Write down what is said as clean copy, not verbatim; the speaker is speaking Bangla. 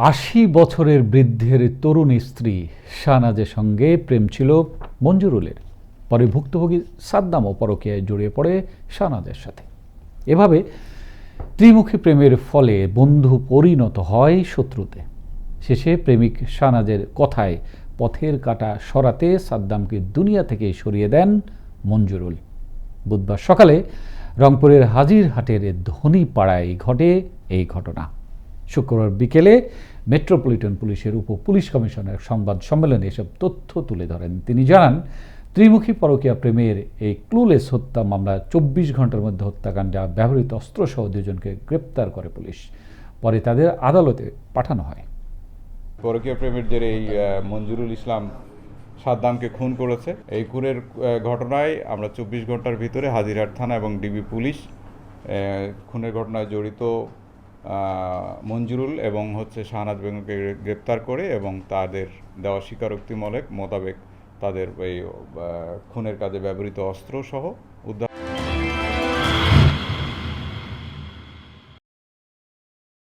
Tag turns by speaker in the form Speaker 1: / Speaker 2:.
Speaker 1: ৮০ বছরের বৃদ্ধের তরুণ স্ত্রী শাহনাজের সঙ্গে প্রেম ছিল মঞ্জুরুলের। পরে ভুক্তভোগী সাদ্দামও পরকীয়ায় জড়িয়ে পড়ে শাহনাজের সাথে। এভাবে ত্রিমুখী প্রেমের ফলে বন্ধু পরিণত হয় শত্রুতে। শেষে প্রেমিক শাহনাজের কথায় পথের কাঁটা সরাতে সাদ্দামকে দুনিয়া থেকে সরিয়ে দেন মঞ্জুরুল। বুধবার সকালে রংপুরের হাজিরহাটের ধনী পাড়ায় ঘটে এই ঘটনা। শুক্রবার বিকেলে মেট্রোপলিটন পুলিশের উপ পুলিশ কমিশনার সংবাদ সম্মেলনে এসব তথ্য তুলে ধরেন। তিনি জানান, ত্রিমুখী পরকীয়া প্রেমের এই ক্লুলেস হত্যা মামলা ২৪ ঘন্টার মধ্যে হত্যাকাণ্ডে ব্যবহৃত অস্ত্রসহ দুজনকে গ্রেপ্তার করে পুলিশ। পরে তাদের আদালতে পাঠানো হয়।
Speaker 2: পরকীয়া প্রেমের জেরে এই মঞ্জুরুল ইসলাম সাদ্দামকে খুন করেছে। এই খুনের ঘটনায় আমরা ২৪ ঘন্টার ভিতরে হাজিরহাট থানা এবং ডিবি পুলিশ খুনের ঘটনায় জড়িত মঞ্জুরুল এবং শাহনাজ বেগমকে গ্রেপ্তার করে এবং তাদের দেওয়া স্বীকারোক্তি মোতাবেক তাদের এই খুনের কাজে ব্যবহৃত অস্ত্র সহ উদ্ধার।